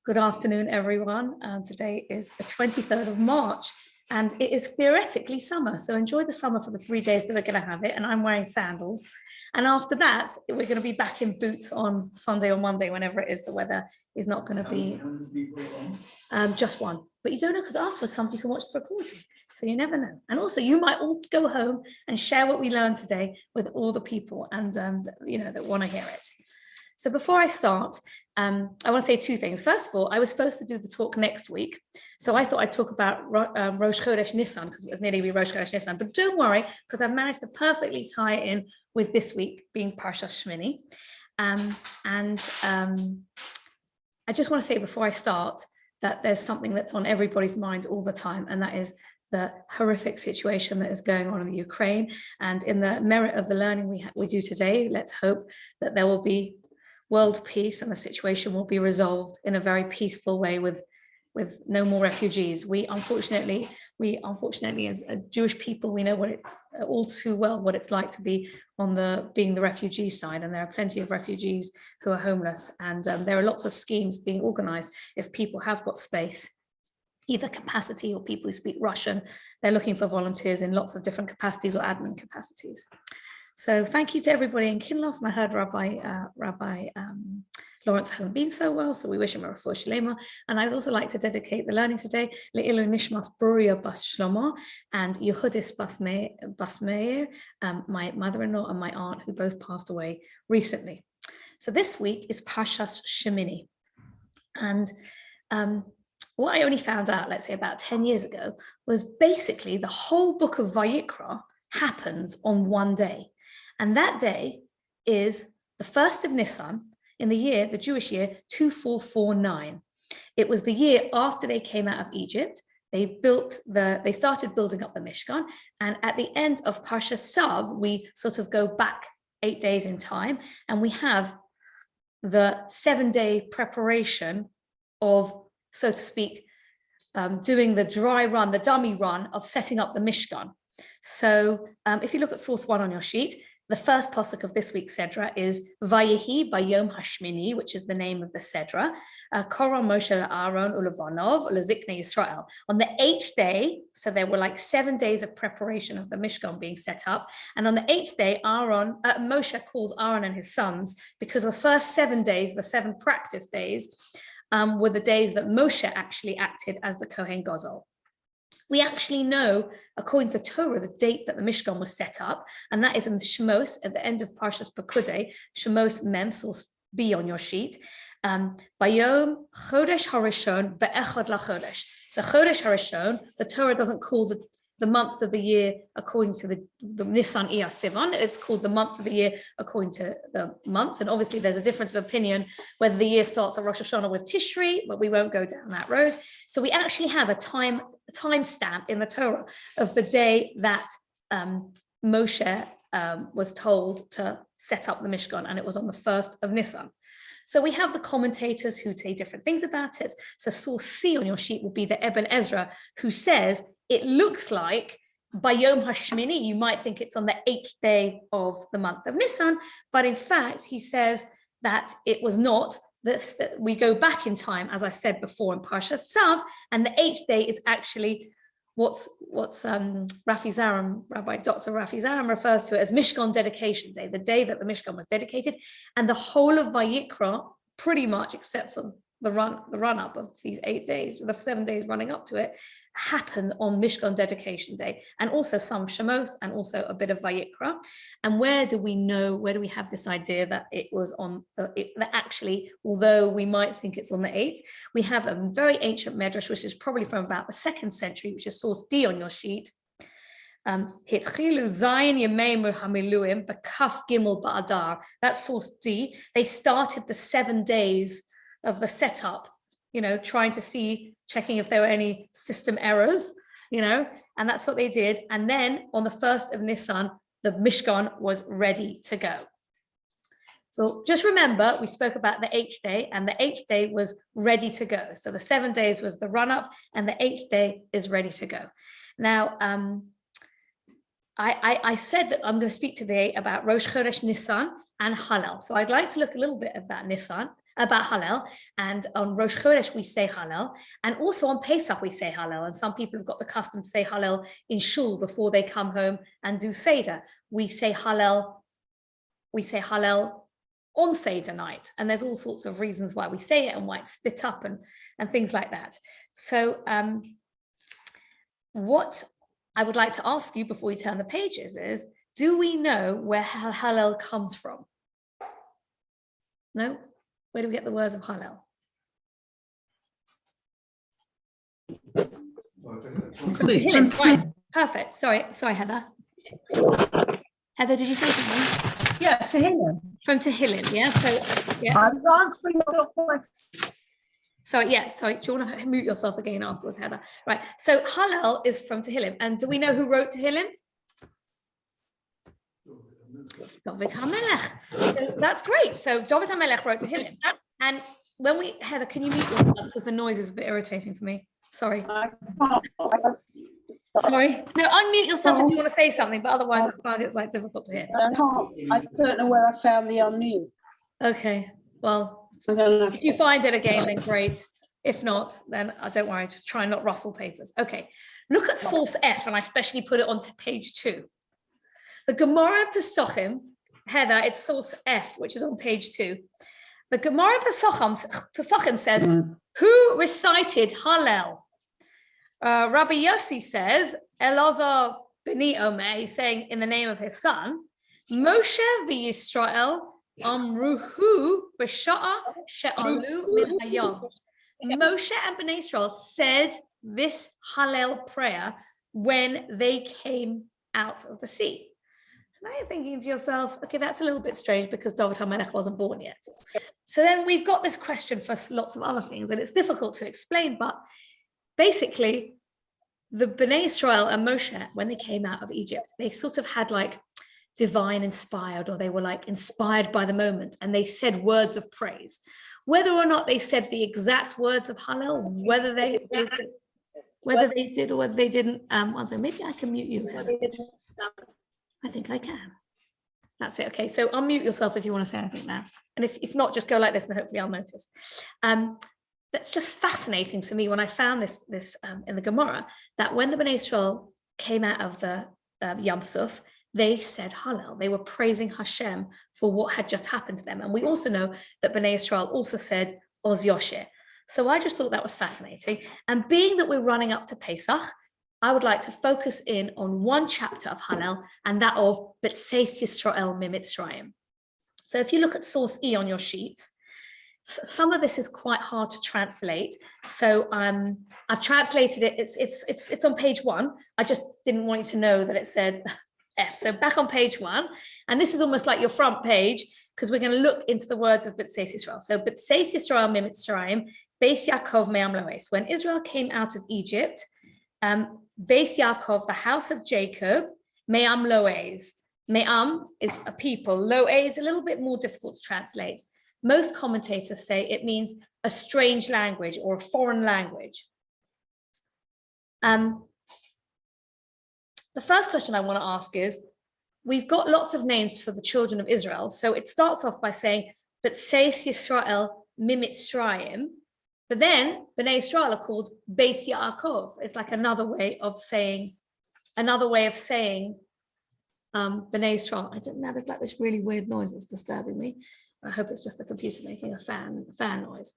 Good afternoon, everyone. Today is the 23rd of March, and it is theoretically summer. So enjoy the summer for the 3 days that we're going to have it. And I'm wearing sandals. And after that, we're going to be back in boots on Sunday or Monday, whenever it is the weather is not going to be. Just one. But you don't know, because afterwards somebody can watch the recording. So you never know. And also you might all go home and share what we learned today with all the people and that want to hear it. So before I start, I want to say two things. First of all, I was supposed to do the talk next week. So I thought I'd talk about Rosh Chodesh Nissan, because it was nearly Rosh Chodesh Nissan. But don't worry, because I've managed to perfectly tie it in with this week being Parshas Shemini. I just want to say before I start that there's something that's on everybody's mind all the time, and that is the horrific situation that is going on in the Ukraine. And in the merit of the learning we do today, let's hope that there will be world peace and the situation will be resolved in a very peaceful way with no more refugees. We unfortunately as a Jewish people, we know what it's all too well what it's like to be on being the refugee side, and there are plenty of refugees who are homeless, and there are lots of schemes being organized. If people have got space, either capacity or people who speak Russian, they're looking for volunteers in lots of different capacities or admin capacities. So thank you to everybody in Kinloss, and I heard Rabbi Lawrence hasn't been so well, so we wish him a refuah shlema. And I'd also like to dedicate the learning today Le'ilu Nishmas Bruria Bas Shlomo and Yehudis Bas Meir, my mother-in-law and my aunt, who both passed away recently. So this week is Parshas Shemini, and what I only found out, let's say about 10 years ago, was basically the whole book of Vayikra happens on one day. And that day is the 1st of Nissan in the Jewish year 2449. It was the year after they came out of Egypt. They started building up the Mishkan. And at the end of Parshas, we sort of go back 8 days in time, and we have the 7-day preparation of, so to speak, doing the dry run, the dummy run of setting up the Mishkan. So if you look at source 1 on your sheet, the first pasuk of this week's Sedra is Vayehi Bayom Hashmini, which is the name of the Sedra. Korah Moshe Aron Ulevanov Ulezikne Yisrael. On the 8th day, so there were like 7 days of preparation of the Mishkan being set up. And on the 8th day, Moshe calls Aron and his sons, because the first 7 days, the 7 practice days, were the days that Moshe actually acted as the Kohen Gadol. We actually know, according to Torah, the date that the Mishkan was set up, and that is in the Shemos at the end of Parshas Hakodesh, Shemos Mem, source B on your sheet. Bayom Chodesh Harishon be'echad lachodesh. So Chodesh Harishon, the Torah doesn't call the months of the year according to the Nissan Iyar Sivan. It's called the month of the year according to the month. And obviously there's a difference of opinion whether the year starts at Rosh Hashanah with Tishri, but we won't go down that road. So we actually have a time stamp in the Torah of the day that Moshe was told to set up the Mishkan, and it was on the 1st of Nissan. So we have the commentators who say different things about it. So source C on your sheet will be the Ibn Ezra, who says it looks like by Yom HaShmini, you might think it's on the 8th day of the month of Nissan, but in fact, he says that it was not. That we go back in time, as I said before in Parshas Tzav, and the 8th day is actually what's Rabbi Dr. Rafi Zaram refers to it as Mishkan dedication day, the day that the Mishkan was dedicated, and the whole of Vayikra, pretty much except for the run up of these 8 days, the 7 days running up to it, happened on Mishkan dedication day, and also some Shemos and also a bit of Vayikra. And where do we have this idea that it was on that actually, although we might think it's on the 8th, we have a very ancient medrash, which is probably from about the 2nd century, which is source D on your sheet. That's source D. They started the 7 days of the setup, trying to checking if there were any system errors, and that's what they did. And then on the 1st of Nissan, the Mishkan was ready to go. So just remember, we spoke about the 8th day, and the 8th day was ready to go. So the 7 days was the run up, and the 8th day is ready to go. Now, I said that I'm going to speak today about Rosh Chodesh Nissan, and Hallel. So I'd like to look a little bit about Nissan, about Hallel, and on Rosh Chodesh we say Hallel, and also on Pesach we say Hallel, and some people have got the custom to say Hallel in shul before they come home and do Seder. We say Hallel on Seder night, and there's all sorts of reasons why we say it and why it's split up and things like that. So what I would like to ask you before we turn the pages is, do we know where Hallel comes from? No? Where do we get the words of Hallel? From Tehillim, right? Perfect. Sorry, Heather. Heather, did you say something? Yeah, Tehillim. From Tehillim, yeah. So yeah. I'm answering your question. Sorry. Do you want to mute yourself again afterwards, Heather? Right. So Hallel is from Tehillim, and do we know who wrote Tehillim? David HaMelech. So that's great. So David HaMelech wrote Tehillim, and when Heather, can you mute yourself because the noise is a bit irritating for me? Sorry. Sorry. No, unmute yourself if you want to say something, but otherwise I find it's like difficult to hear. I don't know where I found the unmute. Okay. Well, if you find it again, then great. If not, then don't worry, just try and not rustle papers. Okay. Look at source F, and I specially put it onto page 2. The Gemara Pesachim, Heather, it's source F, which is on page 2. The Gemara Pesachim says, who recited Hallel? Rabbi Yossi says, Elazar b'ni Omer, he's saying in the name of his son, Moshe v'Yisrael amruhu b'sha'a she'alu min hayam. Moshe and Bnei Israel said this Hallel prayer when they came out of the sea. So now you're thinking to yourself, okay, that's a little bit strange because David HaMelech wasn't born yet. So then we've got this question for lots of other things, and it's difficult to explain, but basically, the Bnei Israel and Moshe, when they came out of Egypt, they sort of had like divine inspired, or they were like inspired by the moment, and they said words of praise. Whether or not they said the exact words of Hallel, whether they did or whether they didn't, so maybe I can mute you, Heather. I think I can. That's it. Okay, so unmute yourself if you want to say anything now. And if not, just go like this and hopefully I'll notice. That's just fascinating to me when I found this in the Gemara, that when the Bnei Israel came out of the Yam Suf, they said Hallel. They were praising Hashem for what had just happened to them. And we also know that Bnei Israel also said Oz Yosher. So I just thought that was fascinating. And being that we're running up to Pesach, I would like to focus in on one chapter of Hallel, and that of B'tseis Yisrael Mimitzrayim. So if you look at source E on your sheets, some of this is quite hard to translate. So I've translated it. It's on page 1. I just didn't want you to know that it said F. So back on page 1, and this is almost like your front page, because we're going to look into the words of B'tseis Yisrael. So B'tseis Yisrael Mimitzrayim, Beis Yaakov Me'am Loes. When Israel came out of Egypt, Beis Yaakov, the house of Jacob, Me'am Loes. Me'am is a people. Loe is a little bit more difficult to translate. Most commentators say it means a strange language or a foreign language. The first question I want to ask is, we've got lots of names for the children of Israel. So it starts off by saying, B'tseis Yisrael Mimitzrayim, but then Bnei Israel are called Beis Yaakov. It's like another way of saying Bnei Israel. I don't know, there's like this really weird noise that's disturbing me. I hope it's just the computer making a fan noise.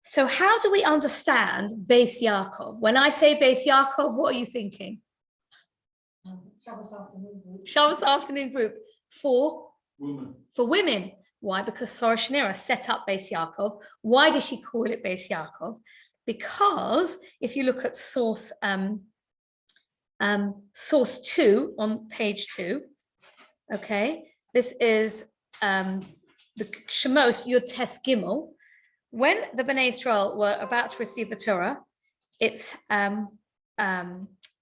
So how do we understand Beis Yaakov? When I say Beis Yaakov, what are you thinking? Shabbos afternoon group for women. Why? Because Sarah Shnira set up Beis Yaakov. Why did she call it Beis Yaakov? Because if you look at source 2 on page 2, okay, this is the Shemos Yud Tes Gimel. When the Bnei Israel were about to receive the Torah, it's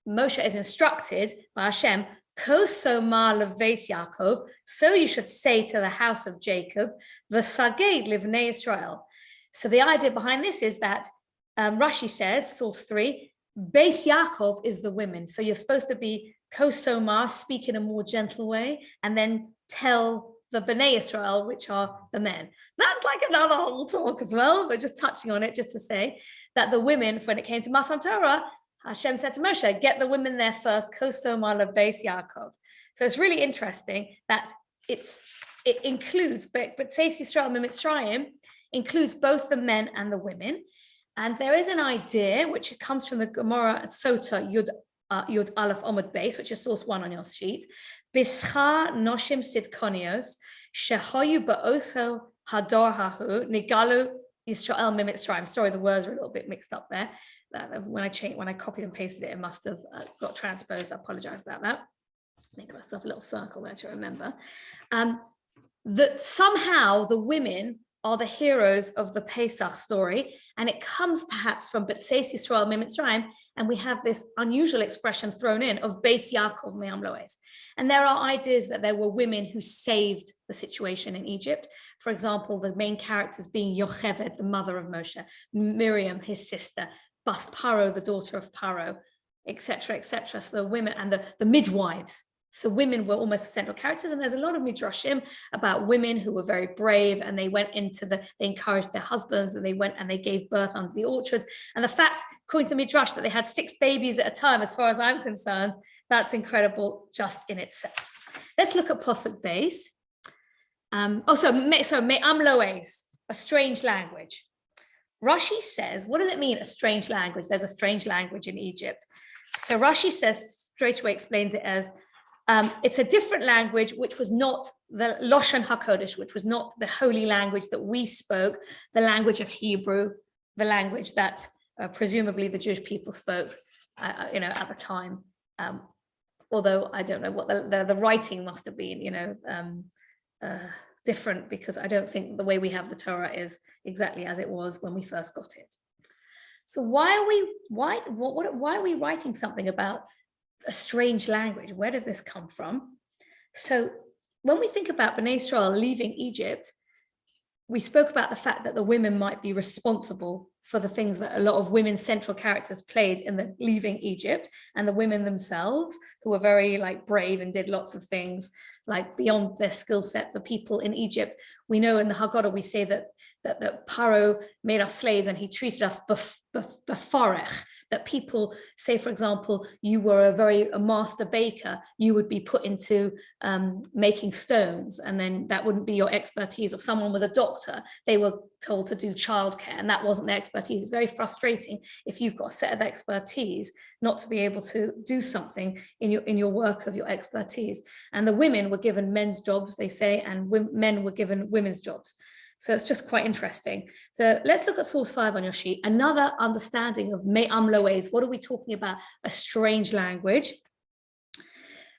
Moshe is instructed by Hashem, Kosomar leveis Yaakov, so you should say to the house of Jacob, V'saged livnei Israel. So the idea behind this is that Rashi says, source 3, Beis Yaakov is the women. So you're supposed to be Kosomar, speak in a more gentle way, and then tell the Bnei Israel, which are the men. That's like another whole talk as well, but just touching on it just to say that the women, when it came to Matan Torah, Hashem said to Moshe, get the women there first, Koso Mala Beis Yaakov. So it's really interesting that it includes, but Beis Yisrael Mitzrayim includes both the men and the women. And there is an idea, which comes from the Gemara Sota Yud Aleph Omid Beis, which is source 1 on your sheet. Bischa Noshim Sidkonios, Shehoyu Ba'oso Hador Hahu, Nigalu Yisrael Mitzrayim. Sorry, the words are a little bit mixed up there. When I copied and pasted it, it must have got transposed. I apologize about that. Make myself a little circle there to remember. That somehow the women are the heroes of the Pesach story, and it comes perhaps from Beis Yisrael Mitzrayim, and we have this unusual expression thrown in of Beis Yaakov Me'am Loes. And there are ideas that there were women who saved the situation in Egypt. For example, the main characters being Yocheved, the mother of Moshe, Miriam, his sister, Bas Paro, the daughter of Paro, etc., etc. So the women and the midwives. So women were almost central characters, and there's a lot of midrashim about women who were very brave, and they went they encouraged their husbands, and they went and they gave birth under the orchards. And the fact, according to the midrash, that they had 6 babies at a time, as far as I'm concerned, that's incredible just in itself. Let's look at Posuk Beis. Me'am Loes, a strange language. Rashi says, what does it mean, a strange language? There's a strange language in Egypt. So Rashi says, straight away explains it as, it's a different language, which was not the Loshan Hakodesh, which was not the holy language that we spoke, the language of Hebrew, the language that presumably the Jewish people spoke, at the time. Although I don't know what the writing must have been, different, because I don't think the way we have the Torah is exactly as it was when we first got it. So why are we writing something about a strange language? Where does this come from? So when we think about Bnei Israel leaving Egypt, we spoke about the fact that the women might be responsible for the things that a lot of women central characters played in the leaving Egypt, and the women themselves, who were very brave and did lots of things beyond their skill set. The people in Egypt, we know in the Haggadah, we say that Paro made us slaves and he treated us beforech. That people say, for example, you were a master baker, you would be put into making stones, and then that wouldn't be your expertise. Or someone was a doctor, they were told to do childcare, and that wasn't their expertise. It's very frustrating if you've got a set of expertise not to be able to do something in your work of your expertise. And the women were given men's jobs, they say, and men were given women's jobs. So it's just quite interesting. So let's look at source 5 on your sheet. Another understanding of Me'am Loes. What are we talking about? A strange language.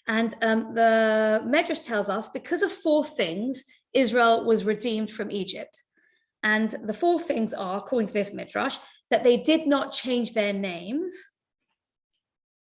And the Medrash tells us, because of 4 things, Israel was redeemed from Egypt. And the 4 things are, according to this Midrash, that they did not change their names.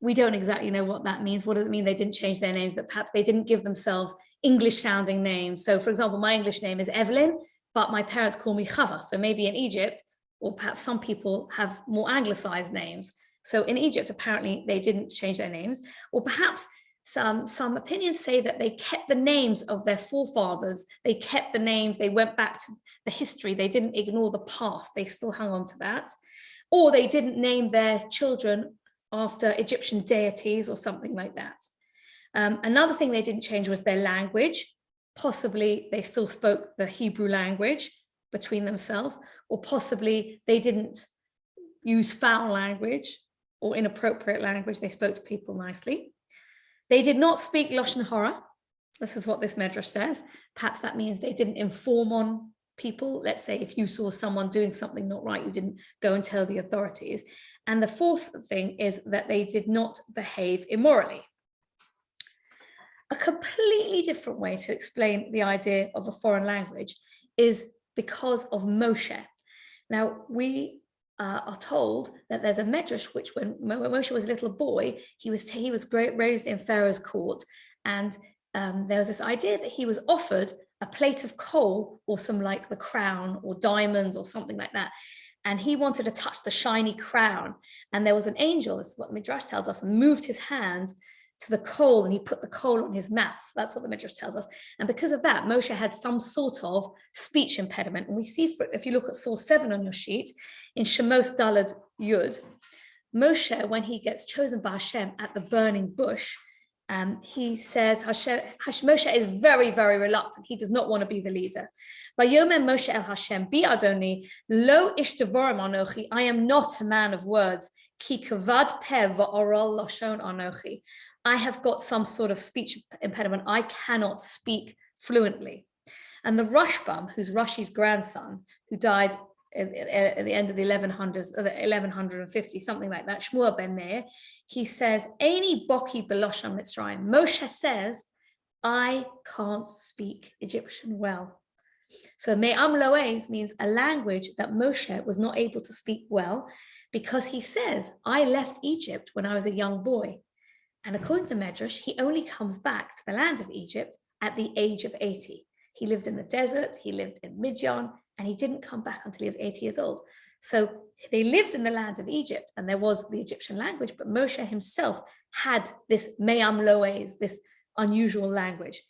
We don't exactly know what that means. What does it mean they didn't change their names? That perhaps they didn't give themselves English-sounding names. So, for example, my English name is Evelyn, but my parents call me Chava. So maybe in Egypt, or perhaps some people have more anglicized names. So in Egypt, apparently they didn't change their names. Or perhaps some opinions say that they kept the names of their forefathers. They kept the names, they went back to the history. They didn't ignore the past. They still hung on to that. Or they didn't name their children after Egyptian deities or something like that. Another thing they didn't change was their language. Possibly they still spoke the Hebrew language between themselves, or possibly they didn't use foul language or inappropriate language. They spoke to people nicely. They did not speak Lashon Hara. This is what this Medrash says. Perhaps that means they didn't inform on people. Let's say if you saw someone doing something not right, you didn't go and tell the authorities. And the 4th thing is that they did not behave immorally. A completely different way to explain the idea of a foreign language is because of Moshe. Now, we are told that there's a medrash which when Moshe was a little boy, he was raised in Pharaoh's court, and there was this idea that he was offered a plate of coal or some the crown or diamonds or something like that. And he wanted to touch the shiny crown. And there was an angel, this is what the Midrash tells us, and moved his hands to the coal and he put the coal on his mouth. That's what the Midrash tells us. And because of that, Moshe had some sort of speech impediment. And we see, if you look at source 7 on your sheet, in Shemos Dalad Yud, Moshe, when he gets chosen by Hashem at the burning bush, he says, Moshe is very, very reluctant. He does not want to be the leader. Vayomer Moshe el Hashem, bi Adoni, lo ish devorim anochi, I am not a man of words. Ki kavad peh va'oral lashon anochi. I have got some sort of speech impediment. I cannot speak fluently. And the Rashbam, who's Rashi's grandson, who died at the end of the 1100s, 1150, something like that, Shmuel ben Meir, he says, Eini boki belosham Mitzrayim. Moshe says, I can't speak Egyptian well. So me'am lo'ez means a language that Moshe was not able to speak well, because he says, I left Egypt when I was a young boy. And according to Medrash, he only comes back to the land of Egypt at the age of 80. He lived in the desert, he lived in Midian, and he didn't come back until he was 80 years old. So they lived in the land of Egypt, and there was the Egyptian language, but Moshe himself had this me'am lo'ez, this unusual language.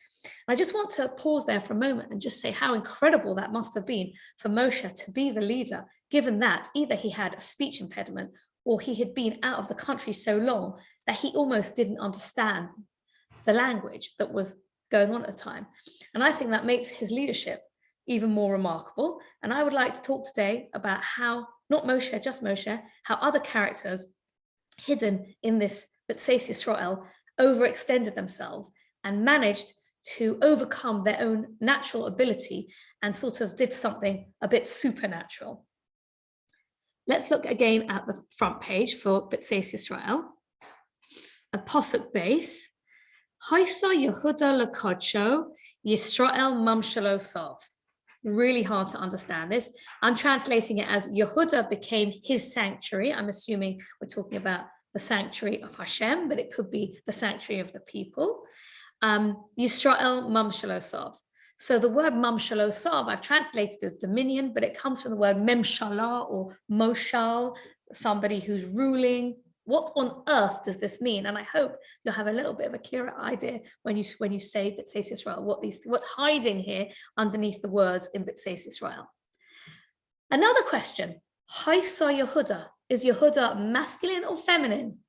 I just want to pause there for a moment and just say how incredible that must have been for Moshe to be the leader, given that either he had a speech impediment or he had been out of the country so long that he almost didn't understand the language that was going on at the time. And I think that makes his leadership even more remarkable. And I would like to talk today about how, not Moshe, just Moshe, how other characters hidden in this B'tseis Yisrael overextended themselves and managed to overcome their own natural ability and sort of did something a bit supernatural. Let's look again at the front page for B'tseis Yisrael. A Pasuk base. Haisa Yehuda Lakodsho Yisrael Mamshalo Sov. Really hard to understand this. I'm translating it as Yehuda became his sanctuary. I'm assuming we're talking about the sanctuary of Hashem, but it could be the sanctuary of the people. Yisrael Mamshalo Sov. So the word Mamshalo Sov, I've translated as dominion, but it comes from the word Memshala or Moshal, somebody who's ruling. What on earth does this mean? And I hope you'll have a little bit of a clearer idea when you say B'tseis Yisrael, what's hiding here underneath the words in B'tseis Yisrael. Another question, Haisa Yehuda, is Yehuda masculine or feminine?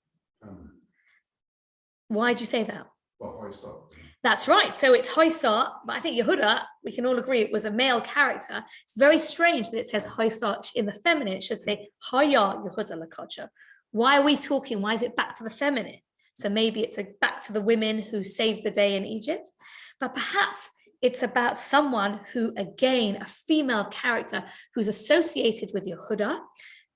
Why did you say that? Well, Haisa. That's right. So it's Haisa, but I think Yehuda, we can all agree it was a male character. It's very strange that it says Haisa in the feminine. It should say Haya Yehuda Lakacha. Why are we talking? Why is it back to the feminine? So maybe it's back to the women who saved the day in Egypt, but perhaps it's about someone who, again, a female character who's associated with Yehuda,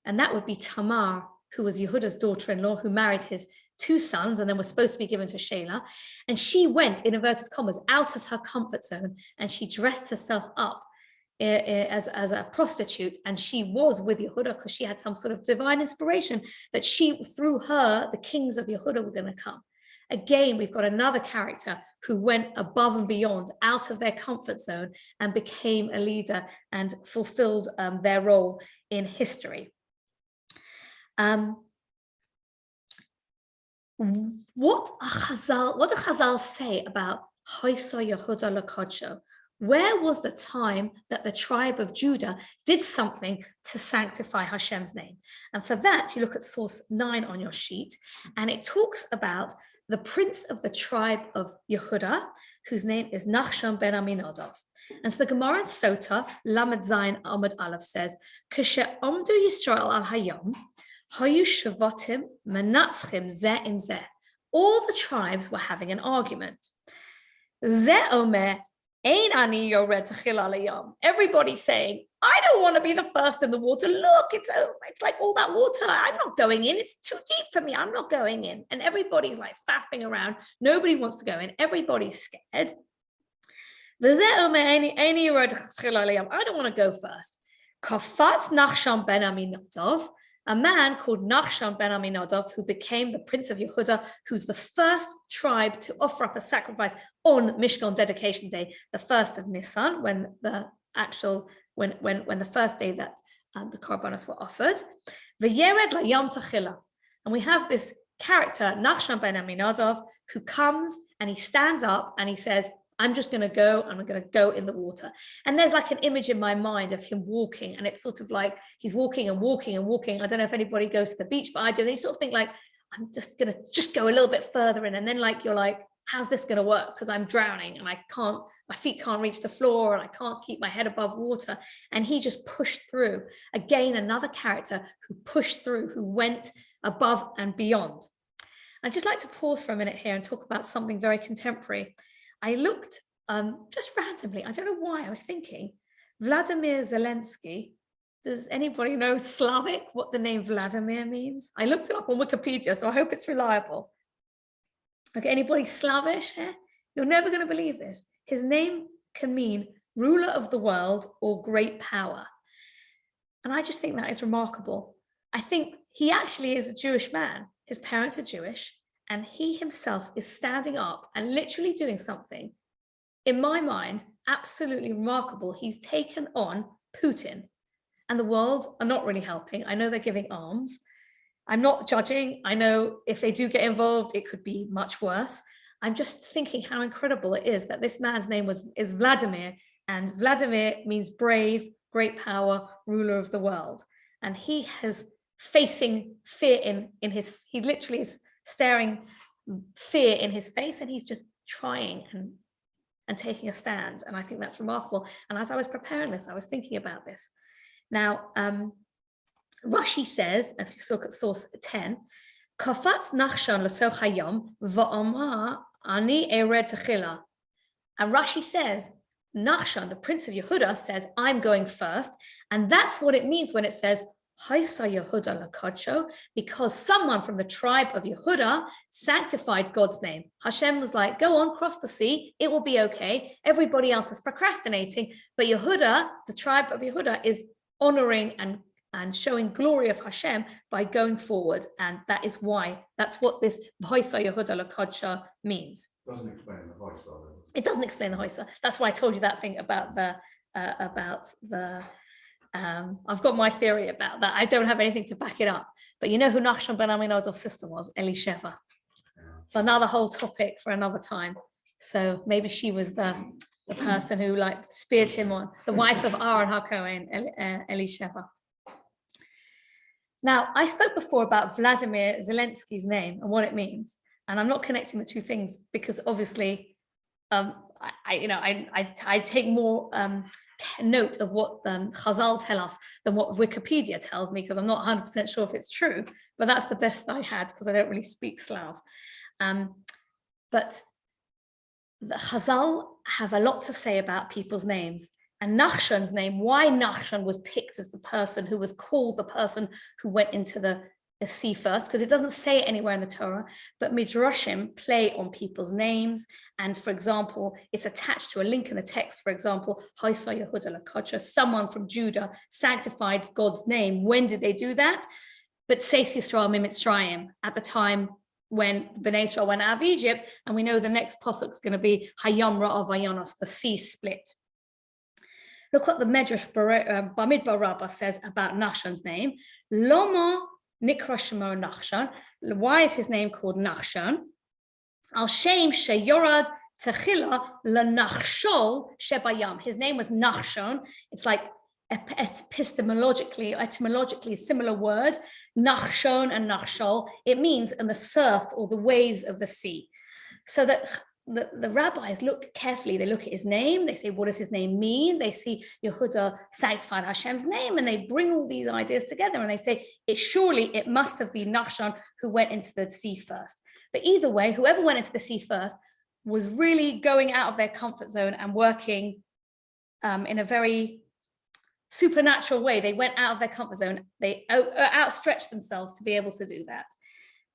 and that would be Tamar, who was Yehuda's daughter-in-law, who married his 2 sons and then was supposed to be given to Shelah. And she went, in inverted commas, out of her comfort zone, and she dressed herself up as a prostitute, and she was with Yehuda because she had some sort of divine inspiration that through her, the kings of Yehuda were going to come. Again, we've got another character who went above and beyond, out of their comfort zone, and became a leader and fulfilled their role in history. What do Hazel say about Haisa Yehuda Lakadsho? Where was the time that the tribe of Judah did something to sanctify Hashem's name? And for that, you look at source 9 on your sheet, and it talks about the prince of the tribe of Yehuda, whose name is Nachshon ben Aminadab. And so the Gemara in Sota, Lamed Zayin Amud Aleph says, Kashe Omdu Yisrael al Hayom, Hayu Shavatim Menatzchim Zeh im Zeh. All the tribes were having an argument. Zeh Omer, everybody's saying, I don't want to be the first in the water. Look, it's like all that water. I'm not going in. It's too deep for me. I'm not going in. And everybody's like faffing around. Nobody wants to go in. Everybody's scared. I don't want to go first. Kafatz Nachshon ben Aminadab, a man called Nachshon ben Aminadab, who became the prince of Yehuda, who's the first tribe to offer up a sacrifice on Mishkan dedication day, the 1st of Nissan, when the first day that the korbanos were offered. V'yered layam tachila, and we have this character, Nachshon ben Aminadab, who comes and he stands up and he says, I'm just going to go, and I'm going to go in the water. And there's like an image in my mind of him walking, and it's sort of like he's walking and walking and walking. I don't know if anybody goes to the beach, but I do. They sort of think like, I'm just going to go a little bit further in. And then like, you're like, how's this going to work? Because I'm drowning and my feet can't reach the floor and I can't keep my head above water. And he just pushed through. Again, another character who pushed through, who went above and beyond. I'd just like to pause for a minute here and talk about something very contemporary. I looked just randomly, I don't know why, I was thinking, Vladimir Zelensky, does anybody know Slavic, what the name Vladimir means? I looked it up on Wikipedia, so I hope it's reliable. Okay, anybody Slavish here? You're never going to believe this. His name can mean ruler of the world or great power. And I just think that is remarkable. I think he actually is a Jewish man. His parents are Jewish. And he himself is standing up and literally doing something, in my mind, absolutely remarkable. He's taken on Putin, and the world are not really helping. I know they're giving arms. I'm not judging. I know if they do get involved, it could be much worse. I'm just thinking how incredible it is that this man's name is Vladimir, and Vladimir means brave, great power, ruler of the world. And he has facing fear in his, he literally is staring fear in his face, and he's just trying and taking a stand. And I think that's remarkable. And as I was preparing this, I was thinking about this. Now, Rashi says, if you look at source 10, Kafatz Nachshon l'soch hayom va'amar ani ered techila. And Rashi says, Nachshon, the prince of Yehuda, says, I'm going first. And that's what it means when it says, Yehuda lakadsho, because someone from the tribe of Yehuda sanctified God's name. Hashem was like, go on, cross the sea, it will be okay. Everybody else is procrastinating, but Yehuda, the tribe of Yehuda, is honoring and showing glory of Hashem by going forward. And that is why, that's what this Yehuda lakadsho means. Doesn't explain the Haisa though. It doesn't explain the Haisa. That's why I told you that thing about the I've got my theory about that. I don't have anything to back it up. But you know who Nachshon ben Aminadab's sister was? Elisheva. So another whole topic for another time. So maybe she was the person who like speared him on, the wife of Aron HaKohen, Elisheva. Now, I spoke before about Vladimir Zelensky's name and what it means. And I'm not connecting the two things because obviously I take more note of what Hazel tell us than what Wikipedia tells me, because I'm not 100% sure if it's true, but that's the best I had because I don't really speak Slav. But the Hazel have a lot to say about people's names. And Nachshon's name, why Nachshon was picked as the person who was called the person who went into the sea first, because it doesn't say it anywhere in the Torah, but Midrashim play on people's names. And for example, it's attached to a link in the text. For example, Yehuda lakadsho, someone from Judah sanctified God's name. When did they do that? But Seis Yisrael Mitzrayim, at the time when Bnei Israel went out of Egypt. And we know the next pasuk is going to be Hayam Ra'av Vayanos, the sea split. Look what the Medrash Bamidbar Rabbah says about Nachshon's name. Loma Nikra Shemo Nachshon. Why is his name called Nachshon? Al Shem Sheyorad Techila LaNachshol Shebayam. His name was Nachshon. It's like etymologically a similar word. Nachshon and Nachshol. It means in the surf or the waves of the sea. So that the rabbis look carefully, they look at his name, they say, what does his name mean? They see Yehuda sanctified Hashem's name, and they bring all these ideas together and they say, it must have been Nachshon who went into the sea first. But either way, whoever went into the sea first was really going out of their comfort zone and working in a very supernatural way. They went out of their comfort zone. They outstretched themselves to be able to do that.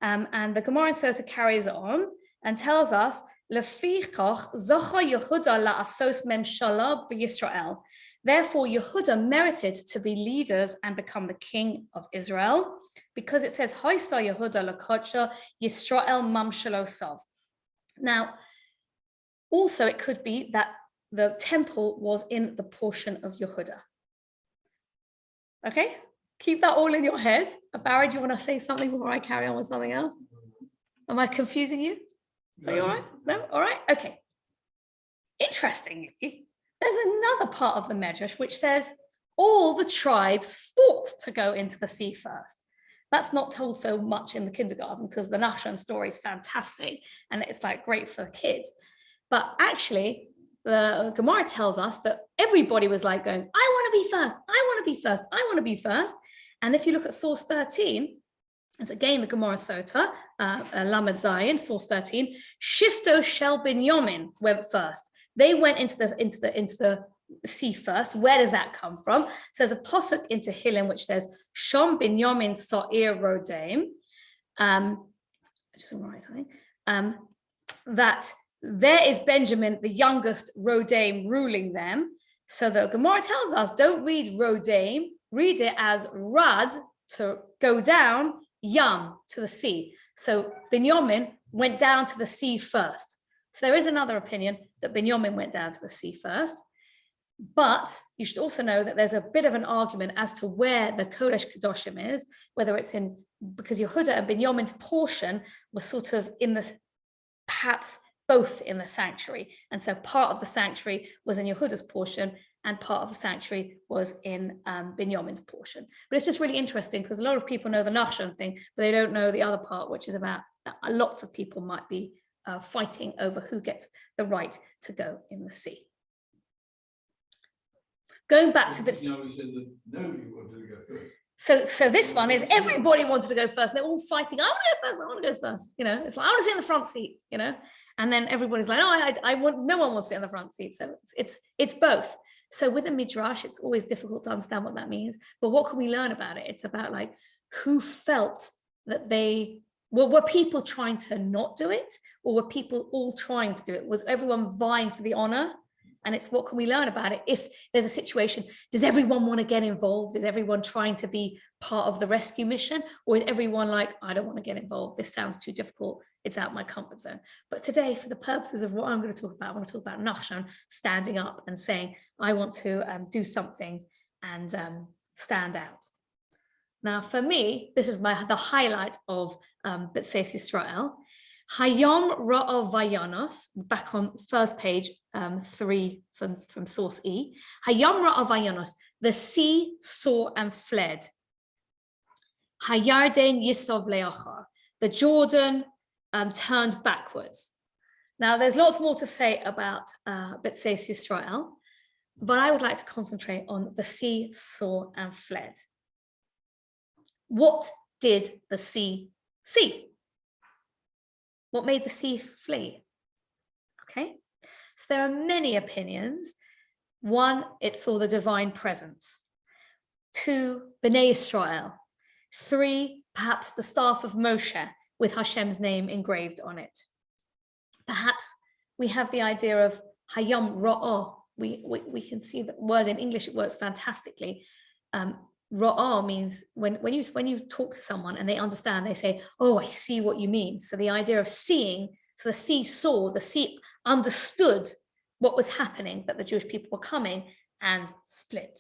And the Gemara in Sota carries on and tells us, Therefore, Yehuda merited to be leaders and become the king of Israel, because it says, Yehuda lakadsho Yisrael mamshelo sov. Now, also it could be that the temple was in the portion of Yehuda. Okay, keep that all in your head. Barry, do you want to say something before I carry on with something else? Am I confusing you? Are you all right? No? All right? Okay. Interestingly, there's another part of the Medrash which says all the tribes fought to go into the sea first. That's not told so much in the kindergarten because the Nachshon story is fantastic and it's like great for the kids. But actually, the Gemara tells us that everybody was like going, I want to be first, I want to be first, I want to be first. And if you look at source 13, it's again the Gemara Sota, Lamed Zayin, source 13, Shifto Shel Binyamin went first. They went into the sea first. Where does that come from? So there's a pasuk in Tehillim which says, Shom Binyamin Sa'ir Rodaim. I just want to write something. That there is Benjamin, the youngest Rodaim, ruling them. So the Gemara tells us, don't read Rodaim, read it as Rad, to go down, Yam, to the sea. So Binyamin went down to the sea first. So there is another opinion that Binyamin went down to the sea first. But you should also know that there's a bit of an argument as to where the Kodesh Kedoshim is, whether it's in, because Yehuda and Binyamin's portion was sort of in the, perhaps both in the sanctuary. And so part of the sanctuary was in Yehuda's portion and part of the sanctuary was in Binyamin's portion. But it's just really interesting because a lot of people know the Nachshon thing, but they don't know the other part, which is about lots of people might be fighting over who gets the right to go in the sea. Going back to bits. Nobody said that nobody wanted to go first. So this one is everybody wanted to go first. They're all fighting. I want to go first. I want to go first. You know, it's like I want to sit in the front seat. You know, and then everybody's like, no, I want. No one wants to sit in the front seat. So it's both. So with a midrash, it's always difficult to understand what that means. But what can we learn about it? It's about like who felt that they were people trying to not do it, or were people all trying to do it? Was everyone vying for the honor? And it's what can we learn about it? If there's a situation, does everyone want to get involved? Is everyone trying to be part of the rescue mission? Or is everyone like, I don't want to get involved. This sounds too difficult. It's out my comfort zone. But today, for the purposes of what I'm going to talk about, I want to talk about Nachshon standing up and saying, I want to do something and stand out. Now, for me, this is the highlight of B'tzeis Yisrael. Hayom Ra'ov Vayanos, back on first page 3 from source E. Hayom Ra'ov Vayanos, the sea saw and fled. Hayarden Yisov Leachar, the Jordan turned backwards. Now, there's lots more to say about B'tzeis Yisrael, but I would like to concentrate on the sea saw and fled. What did the sea see? What made the sea flee? Okay, so there are many opinions. One, it saw the divine presence. 2, Bnei Israel. 3, perhaps the staff of Moshe with Hashem's name engraved on it. Perhaps we have the idea of Hayom Ra'ah. We can see the word in English, it works fantastically. Ra'ah means when you talk to someone and they understand, they say, oh, I see what you mean. So the idea of seeing, so the sea saw, the sea understood what was happening, that the Jewish people were coming, and split.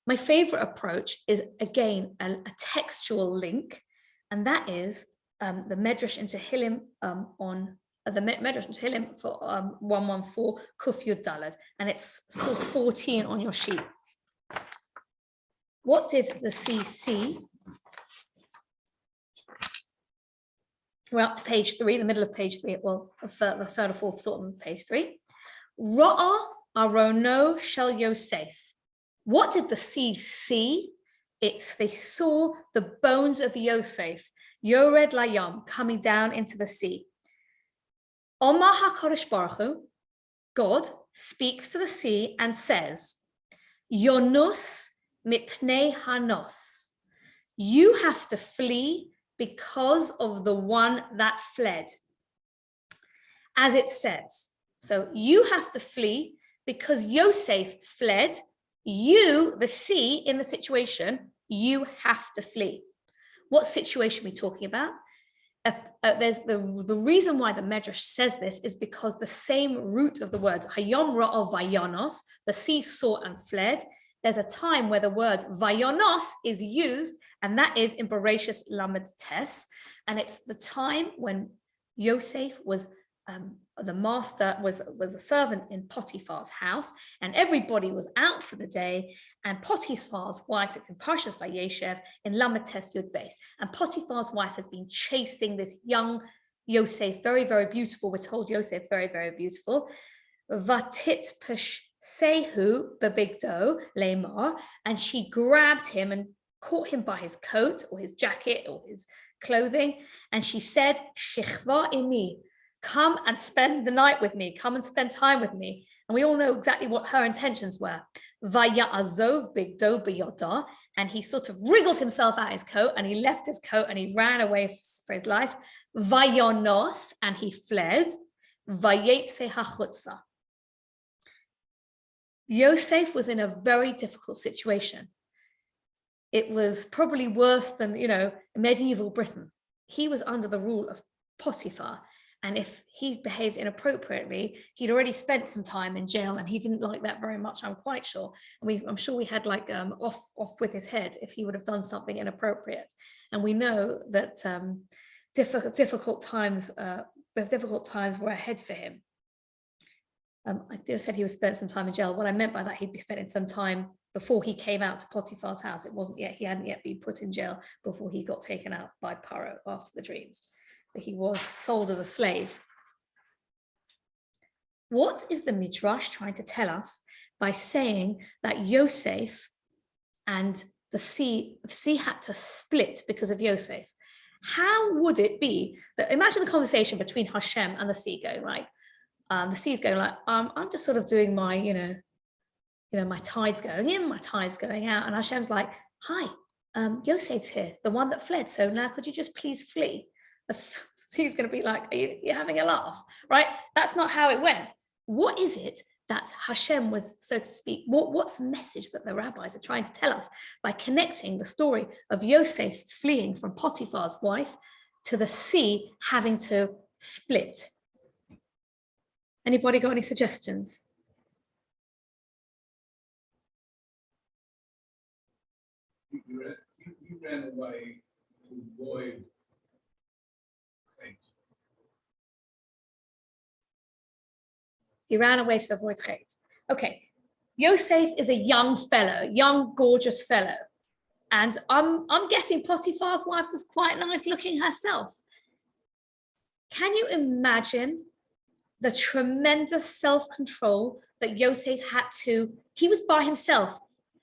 My favorite approach is, again, a textual link, and that is the Medrash in Tehillim the Medrash in Tehillim for 114 Kuf Yud Daled, and it's source 14 on your sheet. What did the sea see? We're up to page 3, the middle of page 3, well, the third or fourth sort of page 3. Ra'ah Arono Shel Yosef. What did the sea see? They saw the bones of Yosef, Yored Layam, coming down into the sea. Omar Hakodesh Baruch Hu, God, speaks to the sea and says, Yonus Mipnei Hanos. You have to flee because of the one that fled. As it says, so you have to flee because Yosef fled. You, the sea, in the situation, you have to flee. What situation are we talking about? There's the reason why the Medrash says this is because the same root of the words, Hayom Ra'ah Vayanos, the sea saw and fled, there's a time where the word vayonos is used, and that is in Bereshis Lamed Tes, and it's the time when Yosef was the master, was a servant in Potiphar's house, and everybody was out for the day, and Potiphar's wife, it's in Parshas Vayeshev in Lamed Tes Yud Beis, and Potiphar's wife has been chasing this young Yosef, very, very beautiful. We're told Yosef, very, very beautiful. Vatit Sehu bebigdo lemar, and she grabbed him and caught him by his coat or his jacket or his clothing, and she said, Shechva imi, come and spend the night with me, come and spend time with me. And we all know exactly what her intentions were. Vaya'azov bigdo biyoda, and he sort of wriggled himself out his coat, and he left his coat and he ran away for his life. Vayonos, and he fled. Vayetse hachutza. Yosef was in a very difficult situation. It was probably worse than, medieval Britain. He was under the rule of Potiphar. And if he behaved inappropriately, he'd already spent some time in jail, and he didn't like that very much, I'm quite sure. I'm sure we had off with his head if he would have done something inappropriate. And we know that difficult times were ahead for him. I just said he was spent some time in jail. What I meant by that, he'd be spending some time before he came out to Potiphar's house. It wasn't yet, he hadn't yet been put in jail before he got taken out by Paro after the dreams. But he was sold as a slave. What is the Midrash trying to tell us by saying that Yosef and the sea had to split because of Yosef? How would it be that, imagine the conversation between Hashem and the sea going like, the sea's going like, I'm just sort of doing my, my tide's going in, my tide's going out. And Hashem's like, hi, Yosef's here, the one that fled. So now could you just please flee? The sea's going to be like, you're having a laugh, right? That's not how it went. What is it that Hashem was, so to speak, what message that the rabbis are trying to tell us by connecting the story of Yosef fleeing from Potiphar's wife to the sea having to split? Anybody got any suggestions? You ran away to avoid fate. He ran away to avoid hate. Okay, Yosef is a young fellow, young, gorgeous fellow. And I'm guessing Potiphar's wife was quite nice looking herself. Can you imagine the tremendous self-control that Yosef had to, he was by himself.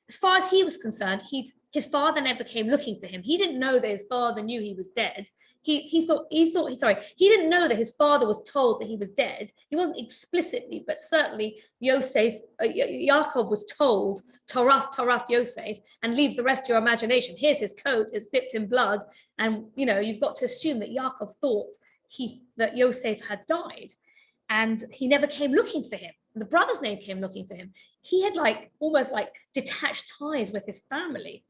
As far as he was concerned, his father never came looking for him. He didn't know that his father knew he was dead. He didn't know that his father was told that he was dead. He wasn't explicitly, but certainly Yaakov was told, Taraf Yosef, and leave the rest to your imagination. Here's his coat, it's dipped in blood. And you've got to assume that Yaakov thought that Yosef had died. And he never came looking for him. The brothers never came looking for him. He had almost detached ties with his family.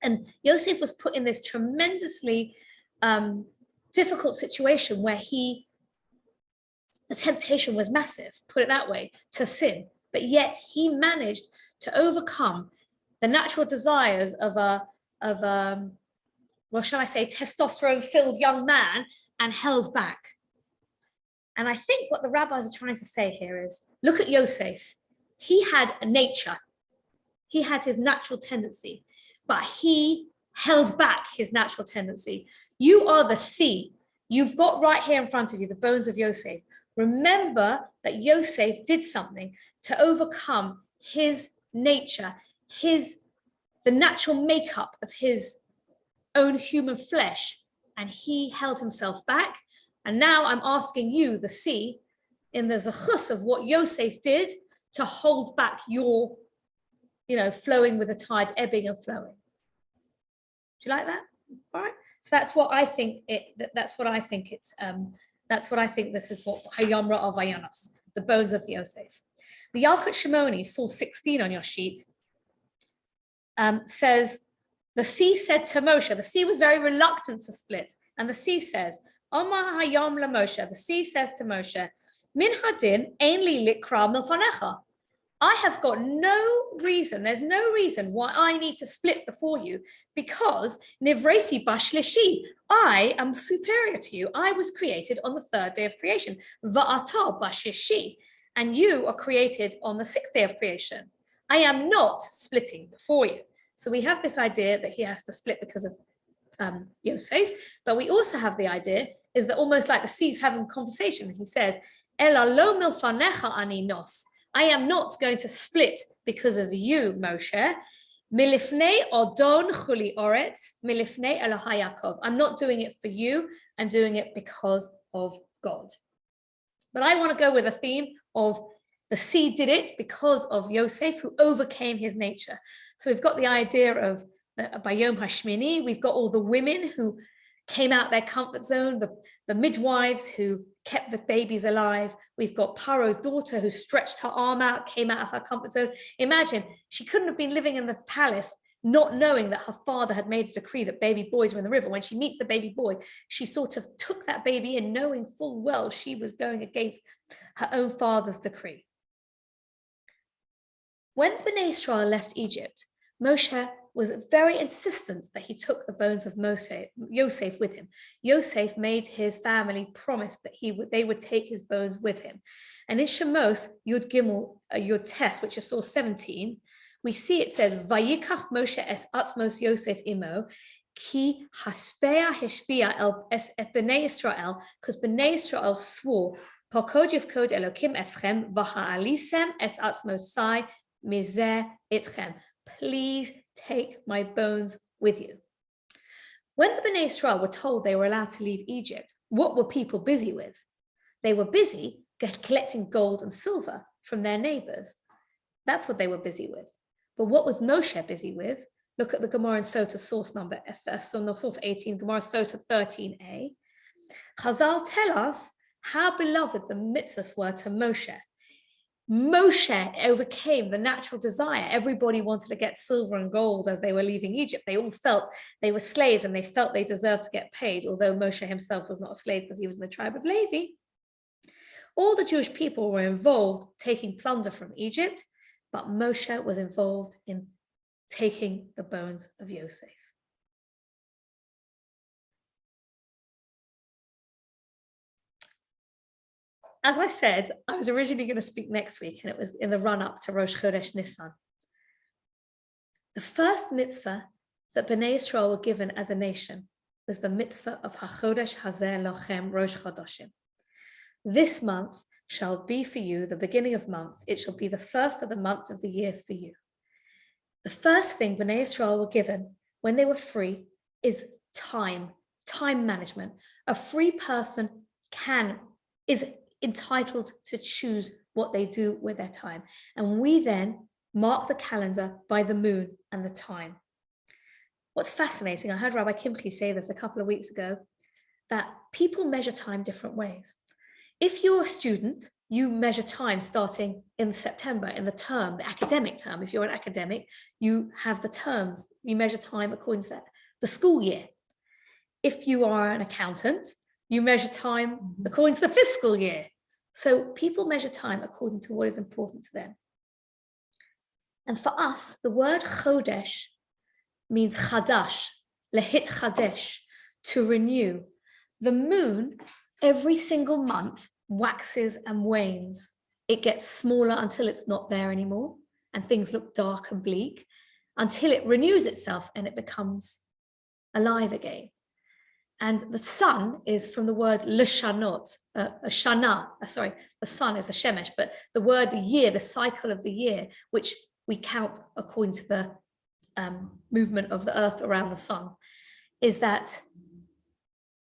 And Yosef was put in this tremendously difficult situation where the temptation was massive, put it that way, to sin. But yet he managed to overcome the natural desires of testosterone-filled young man and held back. And I think what the rabbis are trying to say here is, look at Yosef. He had a nature. He had his natural tendency, but he held back his natural tendency. You are the sea. You've got right here in front of you the bones of Yosef. Remember that Yosef did something to overcome his nature, the natural makeup of his own human flesh, and he held himself back. And now I'm asking you, the sea, in the zechus of what Yosef did to hold back your, flowing with the tide, ebbing and flowing. Do you like that? All right. So that's what I think this is what Hayom Ra'ah Vayonos, the bones of Yosef. The Yalkut Shemini, Psalm 16 on your sheet, says, the sea said to Moshe, the sea was very reluctant to split. And the sea says, Omar Hayom LaMoshe, the sea says to Moshe, Min hadin ein li likra milfanecha. I have got no reason, there's no reason why I need to split before you, because Nivresi Bashlishi, I am superior to you. I was created on the third day of creation. Va'ata Bashishi, and you are created on the sixth day of creation. I am not splitting before you. So we have this idea that he has to split because of Yosef, but we also have the idea is that almost like the sea's having a conversation. He says, Ela lo milfanecha ani nos. I am not going to split because of you, Moshe. Milifnei odon chuli oretz, milifnei Elohai Yaakov. I'm not doing it for you. I'm doing it because of God. But I want to go with a theme of the sea did it because of Yosef, who overcame his nature. So we've got the idea of Bayom Hashmini. We've got all the women who came out their comfort zone, the midwives who kept the babies alive. We've got Paro's daughter who stretched her arm out, came out of her comfort zone. Imagine, she couldn't have been living in the palace not knowing that her father had made a decree that baby boys were in the river. When she meets the baby boy, she sort of took that baby in, knowing full well she was going against her own father's decree. When Bnei Israel left Egypt, Moshe was very insistent that he took the bones of Yosef with him. Yosef made his family promise that they would take his bones with him. And in Shemos, Yud Gimel, Yud Tes, which is source 17, we see it says, Vayikra Moshe es atzmos Yosef imo, ki haspea heshbia es et Bnei Israel, because Bnei Israel swore, Pakod yivkod Elokim eschem, v'ha'alisem es atzmos sai mizeh itchem. Please take my bones with you. When the Bnei Israel were told they were allowed to leave Egypt, what were people busy with? They were busy collecting gold and silver from their neighbors. That's what they were busy with. But what was Moshe busy with? Look at the Gemara in Sota source number, source 18, Gemara Sota 13a. Hazel tell us how beloved the mitzvahs were to Moshe. Moshe overcame the natural desire. Everybody wanted to get silver and gold as they were leaving Egypt. They all felt they were slaves and they felt they deserved to get paid, although Moshe himself was not a slave because he was in the tribe of Levi. All the Jewish people were involved taking plunder from Egypt, but Moshe was involved in taking the bones of Yosef. As I said, I was originally going to speak next week, and it was in the run-up to Rosh Chodesh Nissan. The first mitzvah that Bnei Israel were given as a nation was the mitzvah of Hakodesh Hazel Lochem Rosh Chodoshim. This month shall be for you the beginning of months. It shall be the first of the months of the year for you. The first thing Bnei Israel were given when they were free is time management. A free person is entitled to choose what they do with their time. And we then mark the calendar by the moon and the time. What's fascinating, I heard Rabbi Kimchi say this a couple of weeks ago, that people measure time different ways. If you're a student, you measure time starting in September, in the term, the academic term. If you're an academic, you have the terms. You measure time according to that, the school year. If you are an accountant, you measure time according to the fiscal year. So people measure time according to what is important to them. And for us, the word Chodesh means chadash, lehit chadesh, to renew. The moon, every single month, waxes and wanes. It gets smaller until it's not there anymore, and things look dark and bleak, until it renews itself and it becomes alive again. And the sun is from the word l'shanot, the sun is a shemesh, but the word the year, the cycle of the year, which we count according to the movement of the earth around the sun, is that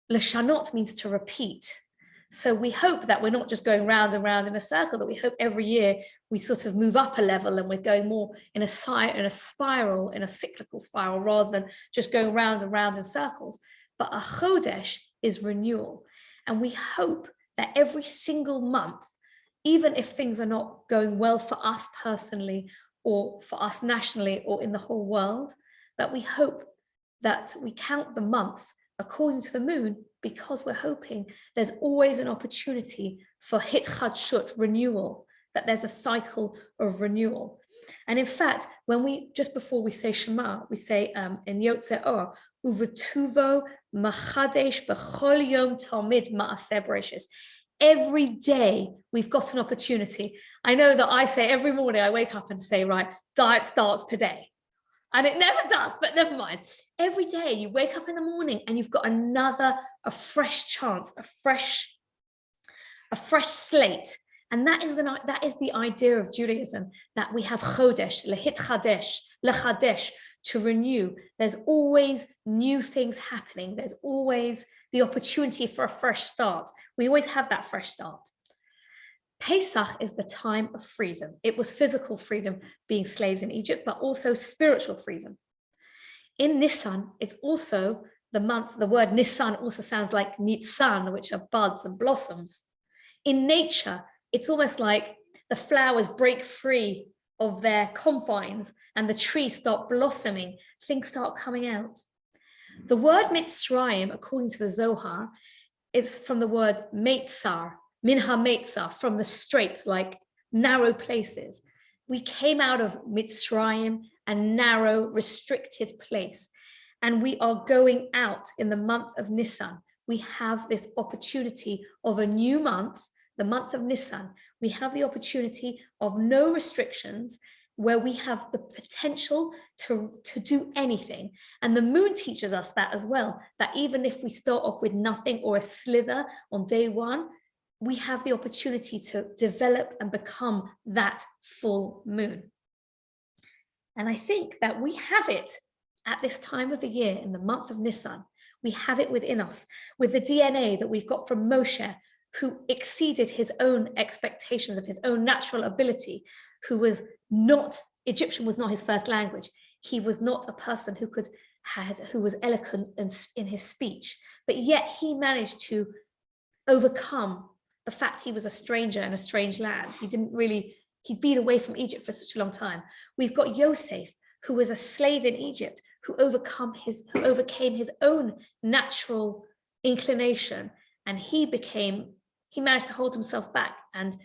l'shanot means to repeat. So we hope that we're not just going round and round in a circle, that we hope every year we sort of move up a level and we're going more in a spiral, in a cyclical spiral, rather than just going round and round in circles. But a Chodesh is renewal. And we hope that every single month, even if things are not going well for us personally or for us nationally or in the whole world, that we hope that we count the months according to the moon, because we're hoping there's always an opportunity for hitchadshut, renewal, that there's a cycle of renewal. And in fact, when we, just before we say Shema, we say in Yotze Or, Uvetuvo machadesh b'chol yom tamid ma'aseh bereshis. Every day we've got an opportunity. I know that I say every morning I wake up and say, right, diet starts today. And it never does, but never mind. Every day you wake up in the morning and you've got a fresh chance, a fresh slate. And that is the idea of Judaism, that we have Chodesh, lechadesh, to renew. There's always new things happening. There's always the opportunity for a fresh start. We always have that fresh start. Pesach is the time of freedom. It was physical freedom, being slaves in Egypt, but also spiritual freedom. In Nissan, it's also the month, the word Nissan also sounds like Nitzan, which are buds and blossoms. In nature, it's almost like the flowers break free of their confines and the trees start blossoming, things start coming out. The word Mitzrayim, according to the Zohar, is from the word Meitzar, Minha Meitzar, from the straits, like narrow places. We came out of Mitzrayim, a narrow, restricted place, and we are going out in the month of Nisan. We have this opportunity of a new month, the month of Nisan. We have the opportunity of no restrictions, where we have the potential to do anything. And the moon teaches us that as well, that even if we start off with nothing or a slither on day one, we have the opportunity to develop and become that full moon. And I think that we have it at this time of the year, in the month of Nisan. We have it within us, with the DNA that we've got from Moshe, who exceeded his own expectations of his own natural ability, who was not, Egyptian was not his first language. He was not a person who was eloquent in his speech, but yet he managed to overcome the fact he was a stranger in a strange land. He'd been away from Egypt for such a long time. We've got Yosef, who was a slave in Egypt, who overcame his own natural inclination, and he managed to hold himself back, and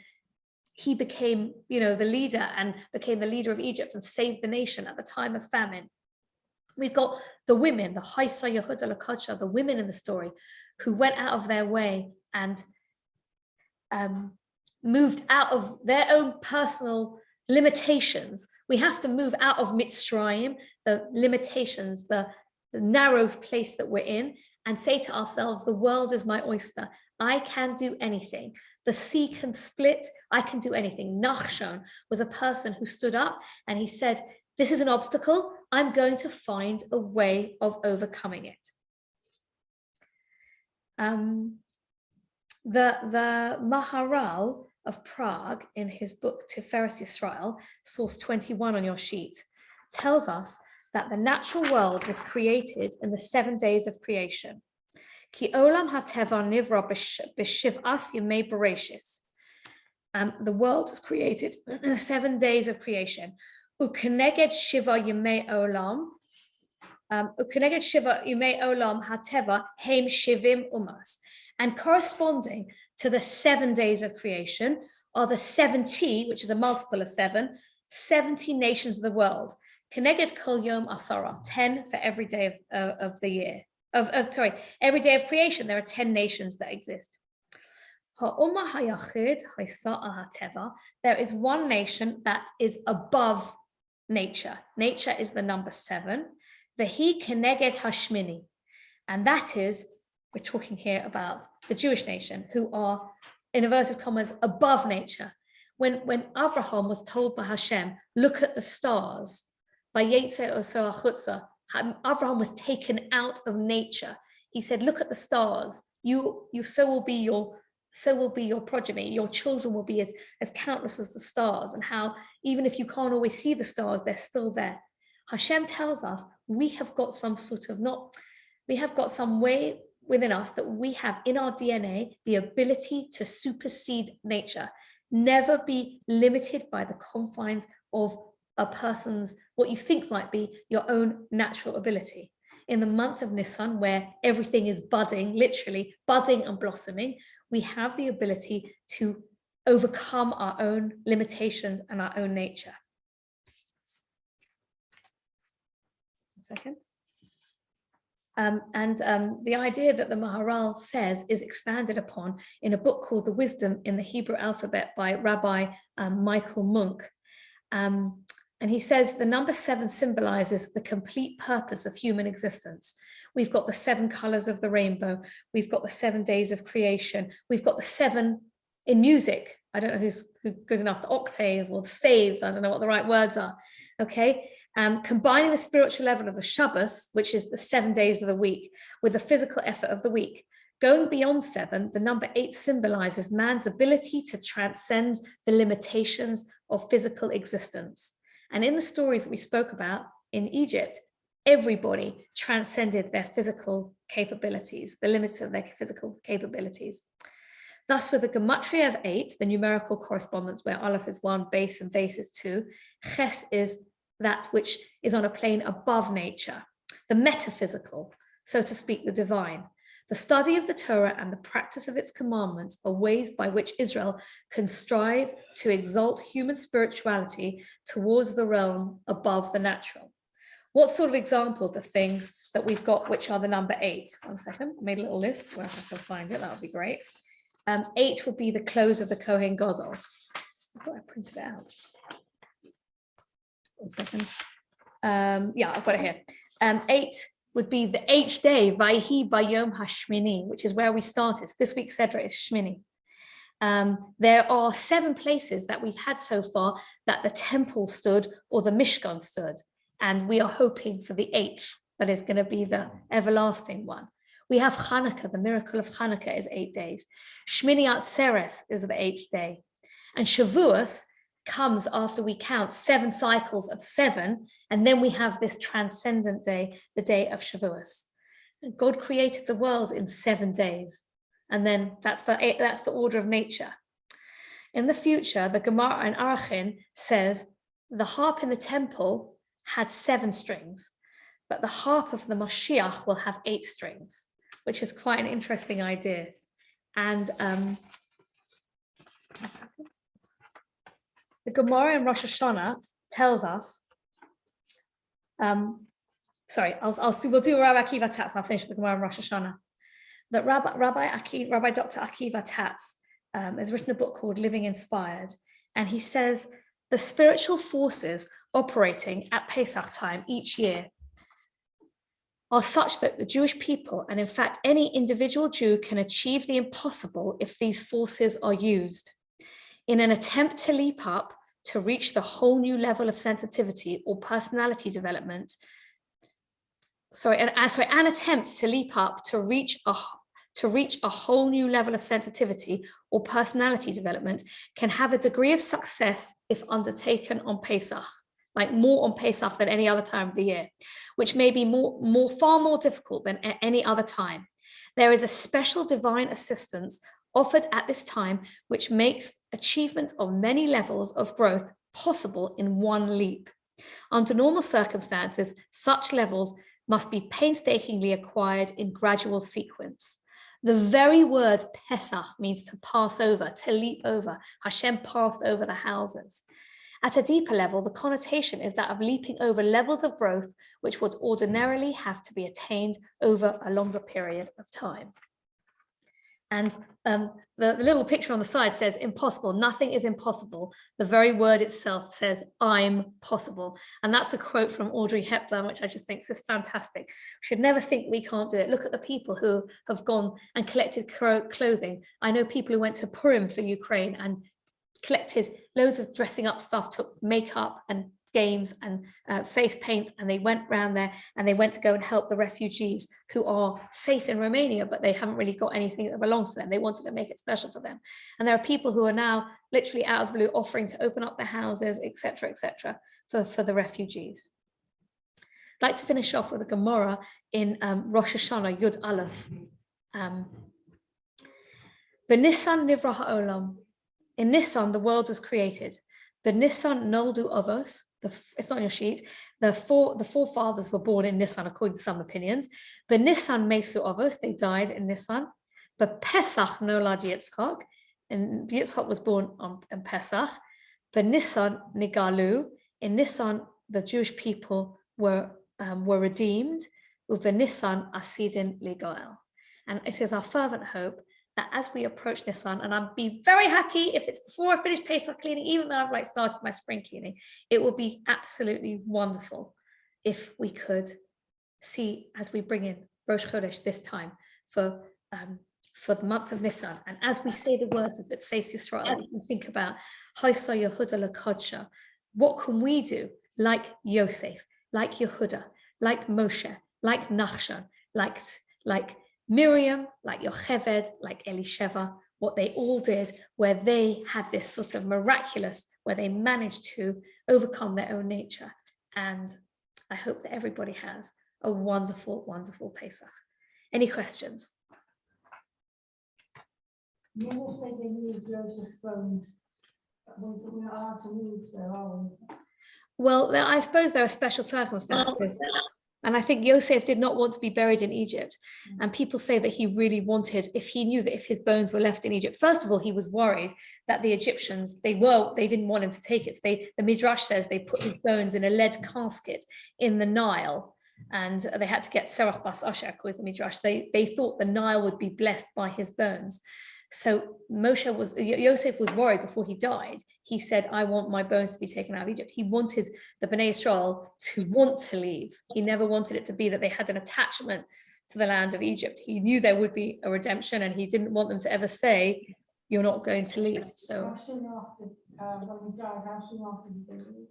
he became, the leader, and became the leader of Egypt and saved the nation at the time of famine. We've got the women, the Hazel, Hudder, the women in the story, who went out of their way and moved out of their own personal limitations. We have to move out of Mitzrayim, the limitations, the narrow place that we're in, and say to ourselves, the world is my oyster. I can do anything. The sea can split. I can do anything. Nachshon was a person who stood up and he said, this is an obstacle. I'm going to find a way of overcoming it. The Maharal of Prague, in his book Tiferet Yisrael, source 21 on your sheet, tells us that the natural world was created in the 7 days of creation. Ki olam hateva nivra b'shiv'as yemei bereshis. The world was created in the 7 days of creation. U'keneged shiva yemei olam. U'keneged shiva yemei olam hateva heim shivim umas. And corresponding to the 7 days of creation are the 70, which is a multiple of 7, 70 nations of the world. Keneged kol yom asara, 10 for every day of the year. Every day of creation, there are 10 nations that exist. There is one nation that is above nature. Nature is the number 7. Vehi keneged hashmini. And that is, we're talking here about the Jewish nation, who are, in inverted commas, above nature. When Avraham was told by Hashem, look at the stars, Avraham was taken out of nature. He said, look at the stars. So will be your progeny. Your children will be as countless as the stars, and how even if you can't always see the stars, they're still there. Hashem tells us we have got some way within us that we have in our DNA the ability to supersede nature, never be limited by the confines of a person's, what you think might be your own natural ability. In the month of Nisan, where everything is budding, literally budding and blossoming, we have the ability to overcome our own limitations and our own nature. One second. The idea that the Maharal says is expanded upon in a book called The Wisdom in the Hebrew Alphabet by Rabbi Michael Munk. And he says the number 7 symbolizes the complete purpose of human existence. We've got the 7 colors of the rainbow. We've got the 7 days of creation. We've got the 7 in music. I don't know who's good enough, the octave or the staves. I don't know what the right words are. Okay. Combining the spiritual level of the Shabbos, which is the 7 days of the week, with the physical effort of the week. Going beyond 7, the number 8 symbolizes man's ability to transcend the limitations of physical existence. And in the stories that we spoke about in Egypt, everybody transcended their physical capabilities, the limits of their physical capabilities. Thus, with the gematria of 8, the numerical correspondence where Aleph is 1, base and base is 2, Ches is that which is on a plane above nature, the metaphysical, so to speak, the divine. The study of the Torah and the practice of its commandments are ways by which Israel can strive to exalt human spirituality towards the realm above the natural. What sort of examples of things that we've got which are the number 8? One second, I made a little list where I can find it, that would be great. 8 would be the clothes of the Kohen Gadol. I thought I printed it out. 1 second. Yeah, I've got it here. 8 would be the 8th day, Vayhi Bayom HaShemini, which is where we started. This week's Sedra is Shemini. There are 7 places that we've had so far that the temple stood or the Mishkan stood, and we are hoping for the 8th, that is going to be the everlasting one. We have Hanukkah, the miracle of Hanukkah is 8 days. Shmini Atzeres is the 8th day. And Shavuos comes after we count 7 cycles of 7, and then we have this transcendent day, the day of Shavuos. And God created the world in 7 days, and then that's the order of nature. In the future, the Gemara in Arachin says the harp in the temple had 7 strings, but the harp of the Mashiach will have 8 strings, which is quite an interesting idea. And the Gemara in Rosh Hashanah tells us, we'll do Rabbi Akiva Tatz, and I'll finish with the Gemara in Rosh Hashanah, that Rabbi Dr. Akiva Tatz has written a book called Living Inspired, and he says the spiritual forces operating at Pesach time each year are such that the Jewish people, and in fact any individual Jew, can achieve the impossible if these forces are used. In an attempt to leap up to reach the whole new level of sensitivity or personality development, an attempt to leap up to reach a whole new level of sensitivity or personality development can have a degree of success if undertaken on Pesach, like more on Pesach than any other time of the year, which may be far more difficult than at any other time. There is a special divine assistance offered at this time, which makes achievement of many levels of growth possible in one leap. Under normal circumstances, such levels must be painstakingly acquired in gradual sequence. The very word Pesach means to pass over, to leap over. Hashem passed over the houses. At a deeper level, the connotation is that of leaping over levels of growth, which would ordinarily have to be attained over a longer period of time. And the little picture on the side says impossible. Nothing is impossible. The very word itself says I'm possible. And that's a quote from Audrey Hepburn, which I just think is fantastic. We should never think we can't do it. Look at the people who have gone and collected clothing. I know people who went to Purim for Ukraine and collected loads of dressing up stuff, took makeup and games and face paint, and they went around there and they went to go and help the refugees who are safe in Romania, but they haven't really got anything that belongs to them. They wanted to make it special for them. And there are people who are now literally out of the blue offering to open up their houses, etc., for the refugees. I'd like to finish off with a Gemara in Rosh Hashanah, Yud Aleph. B'Nissan nivra ha'olam. In Nissan, the world was created. B'Nissan noldu avos. It's not on your sheet. The forefathers were born in Nissan, according to some opinions. B'Nissan mesu avos. They died in Nissan. But Pesach nolad Yitzchak. And Yitzchak was born on Pesach. Nissan nigalu. In Nissan, the Jewish people were redeemed. Nissan asidin ligoel. And it is our fervent hope that as we approach Nissan, and I'd be very happy if it's before I finish Pesach cleaning, even though I've started my spring cleaning, it would be absolutely wonderful if we could see as we bring in Rosh Chodesh this time for the month of Nissan, and as we say the words of B'tseis Yisrael, we can think about Hazel Yehuda Lakodsha. What can we do like Yosef, like Yehuda, like Moshe, like Nachshon, like Miriam, like Yocheved, like Elisheva, what they all did, where they had this sort of miraculous, where they managed to overcome their own nature. And I hope that everybody has a wonderful, wonderful Pesach. Any questions? You almost say they moved Joseph's bones. We're not allowed to move there, are we? Well, I suppose there are special circumstances. And I think Yosef did not want to be buried in Egypt. And people say that he really wanted, if he knew that if his bones were left in Egypt, first of all, he was worried that the Egyptians, they didn't want him to take it. So the Midrash says they put his bones in a lead casket in the Nile. And they had to get Serach Bas Asher with the Midrash. They thought the Nile would be blessed by his bones. So Yosef was worried before he died. He said, I want my bones to be taken out of Egypt. He wanted the Bnei Yisrael to want to leave. He never wanted it to be that they had an attachment to the land of Egypt. He knew there would be a redemption, and he didn't want them to ever say, you're not going to leave. So, How soon after when he died, how soon after did they leave?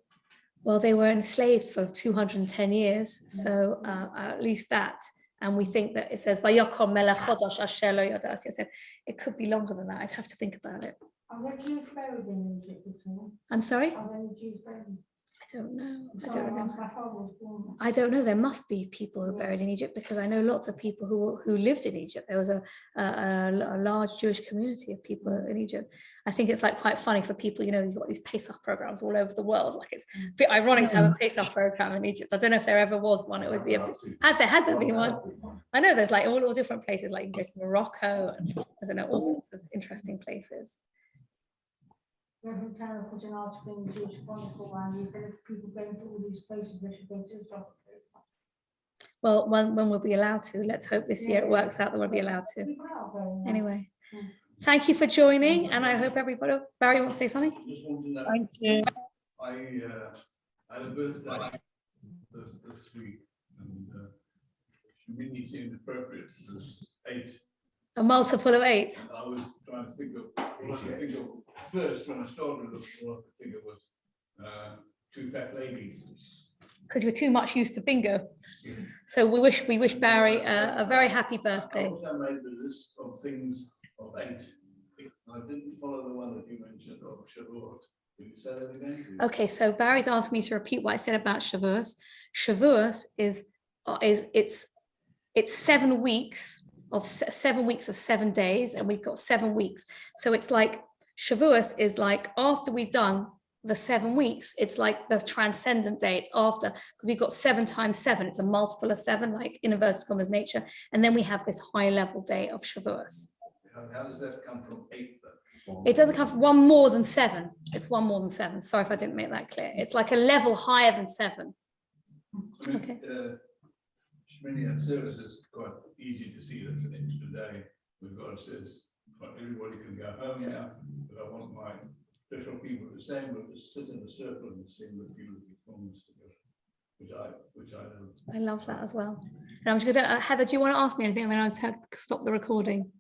well, they were enslaved for 210 years. So at least that. And we think that it says, Vayikra melech Hakodesh asher lo yadas Yosef. It could be longer than that. I'd have to think about it. Are there Jews buried in Egypt at all? I'm sorry? Are there any Jews buried? I don't know. My father was born there. I don't know. There must be people who are buried in Egypt, because I know lots of people who lived in Egypt. There was a large Jewish community of people in Egypt. I think it's like quite funny for people, you've got these Pesach programs all over the world. Like it's a bit ironic to have a Pesach program in Egypt. I don't know if there ever was one. It would be had there been one. I know there's like all different places, like you can go to Morocco and I don't know, all sorts of interesting places. Reverend Tanner put an article in the Jewish Chronicle, and he said if people going to all these places, they should go to the South. Well, when we'll be allowed to. Let's hope this year it works out that we'll be allowed to. Anyway, thank you for joining, and I hope everybody. Barry wants to say something. Just want to know, Thank you. I had a birthday this week, and Shemini seemed appropriate. It was 8. A multiple of 8. And I was trying to think of what I think of first when I started. What I think it was 2 fat ladies. Because you're too much used to bingo. So we wish Barry a very happy birthday. I also made the list of things of 8. I didn't follow the one that you mentioned of Shavuot. Can you say that again? Okay, so Barry's asked me to repeat what I said about Shavuos. Shavuos is it's 7 weeks of 7 weeks of 7 days, and we've got 7 weeks. So it's like Shavuos is like after we've done the 7 weeks, it's like the transcendent day. It's after, because we've got 7 times 7. It's a multiple of 7, like in inverted commas nature. And then we have this high level day of Shavuos. How does that come from 8 then? It doesn't come from 1 more than 7. It's 1 more than 7. Sorry if I didn't make that clear. It's like a level higher than 7. I mean, Okay. Shemini and service is quite easy to see. That's an extra day. We've got, it says, everybody can go home now, but I want my special people the same, but just sit in a circle and sing the beautiful songs together, which I love. I love that as well. And I'm just going to, Heather, do you want to ask me anything? And then I'll stop the recording.